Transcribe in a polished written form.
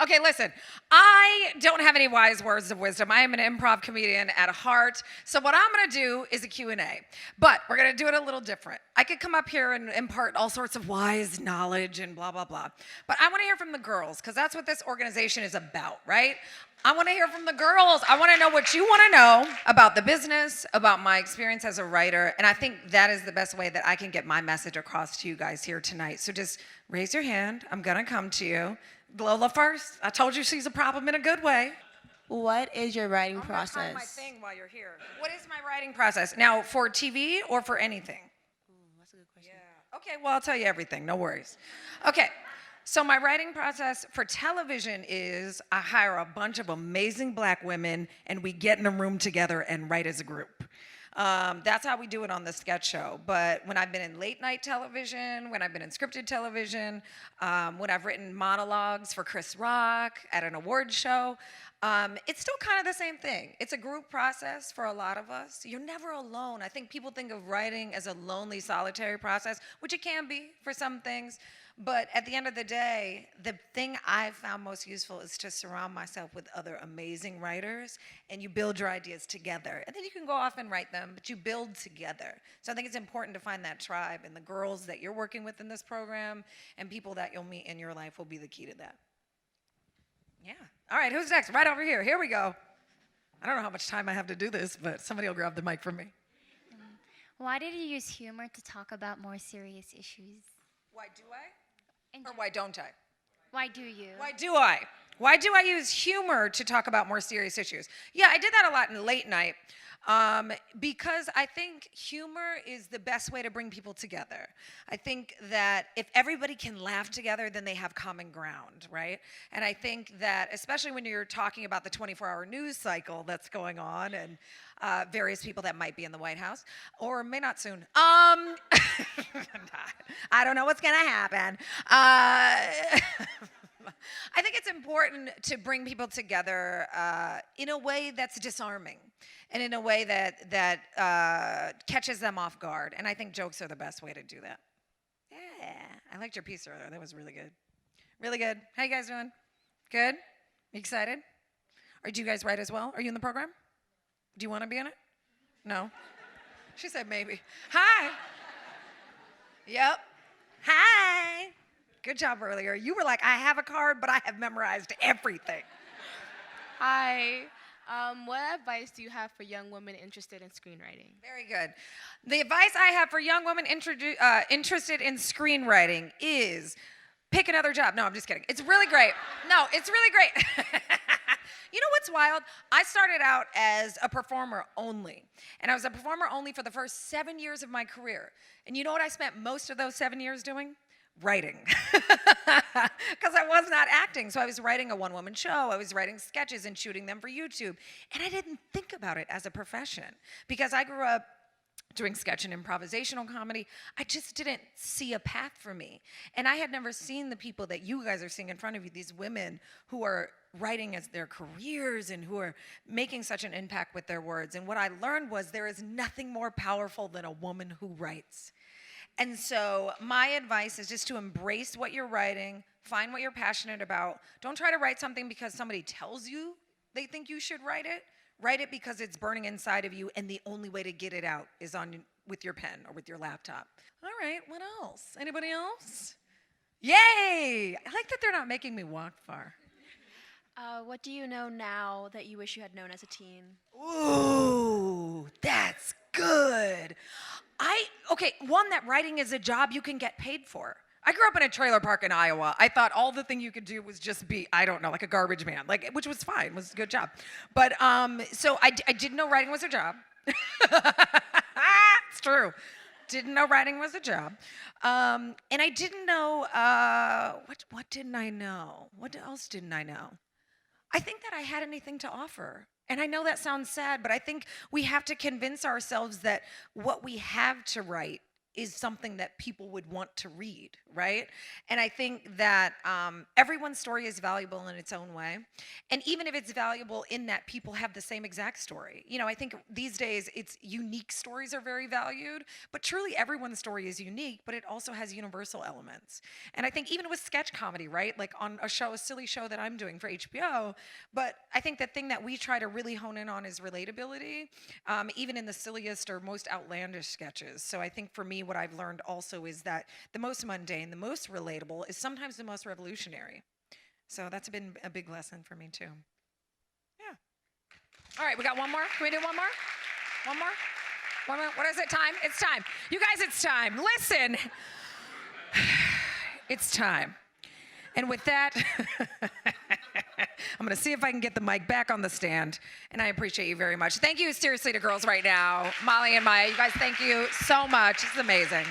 Okay, listen. I don't have any wise words of wisdom. I am an improv comedian at heart. So what I'm going to do is a Q&A. But we're going to do it a little different. I could come up here and impart all sorts of wise knowledge and blah, blah, blah. But I want to hear from the girls because that's what this organization is about, right? I want to hear from the girls. I want to know what you want to know about the business, about my experience as a writer. And I think that is the best way that I can get my message across to you guys here tonight. So just raise your hand. I'm going to come to you. Lola first. I told you she's a problem in a good way. What is your writing I'm process? gonna try my thing while you're here. What is my writing process? Now, for TV or for anything? That's a good question. Yeah. Okay, well, I'll tell you everything. No worries. Okay. So my writing process for television is I hire a bunch of amazing black women and we get in a room together and write as a group. That's how we do it on the sketch show. But when I've been in late night television, when I've been in scripted television, when I've written monologues for Chris Rock at an award show, it's still kind of the same thing. It's a group process for a lot of us. You're never alone. I think people think of writing as a lonely, solitary process, which it can be for some things. But at the end of the day, the thing I've found most useful is to surround myself with other amazing writers, and you build your ideas together. And then you can go off and write them, but you build together. So I think it's important to find that tribe, and the girls that you're working with in this program and people that you'll meet in your life will be the key to that. Yeah. All right, who's next? Right over here. Here we go. I don't know how much time I have to do this, but somebody will grab the mic from me. Why did you use humor to talk about more serious issues? Why do I? Or why don't I? Why do you? Why do I? Why do I use humor to talk about more serious issues? Yeah, I did that a lot in late night because I think humor is the best way to bring people together. I think that if everybody can laugh together, then they have common ground, right? And I think that especially when you're talking about the 24-hour news cycle that's going on and various people that might be in the White House or may not soon. I don't know what's going to happen. I think it's important to bring people together in a way that's disarming and in a way that catches them off guard. And I think jokes are the best way to do that. Yeah, I liked your piece earlier. That was really good. Really good. How you guys doing? Good? You excited? Or do you guys write as well? Are you in the program? Do you want to be in it? No? She said maybe. Hi. Yep. Hi. Good job earlier. You were like, I have a card, but I have memorized everything. Hi. What advice do you have for young women interested in screenwriting? Very good. The advice I have for young women interested in screenwriting is pick another job. No, I'm just kidding. It's really great. No, it's really great. You know what's wild? I started out as a performer only. And I was a performer only for the first 7 years of my career. And you know what I spent most of those 7 years doing? Writing. Because I was not acting. So I was writing a one-woman show. I was writing sketches and shooting them for YouTube. And I didn't think about it as a profession. Because I grew up doing sketch and improvisational comedy, I just didn't see a path for me. And I had never seen the people that you guys are seeing in front of you, these women who are writing as their careers and who are making such an impact with their words. And what I learned was there is nothing more powerful than a woman who writes. And so my advice is just to embrace what you're writing, find what you're passionate about. Don't try to write something because somebody tells you they think you should write it. Write it because it's burning inside of you, and the only way to get it out is with your pen or with your laptop. All right, what else? Anybody else? Yay! I like that they're not making me walk far. What do you know now that you wish you had known as a teen? Ooh, that's good. One, that writing is a job you can get paid for. I grew up in a trailer park in Iowa. I thought all the thing you could do was just be, I don't know, like a garbage man, which was fine, was a good job. But so I didn't know writing was a job. It's true. Didn't know writing was a job. And I didn't know, what didn't I know? What else didn't I know? I think that I had anything to offer. And I know that sounds sad, but I think we have to convince ourselves that what we have to write is something that people would want to read, right? And I think that everyone's story is valuable in its own way. And even if it's valuable in that people have the same exact story. You know, I think these days it's unique stories are very valued, but truly everyone's story is unique, but it also has universal elements. And I think even with sketch comedy, right? Like on a silly show that I'm doing for HBO, but I think the thing that we try to really hone in on is relatability, even in the silliest or most outlandish sketches. So I think for me, what I've learned also is that the most mundane, the most relatable is sometimes the most revolutionary. So that's been a big lesson for me too. Yeah. All right, we got one more. Can we do one more? One more? One more? What is it? Time? It's time. You guys, it's time. Listen. It's time. And with that, I'm going to see if I can get the mic back on the stand. And I appreciate you very much. Thank you seriously to girls right now. Molly and Maya, you guys, thank you so much. This is amazing.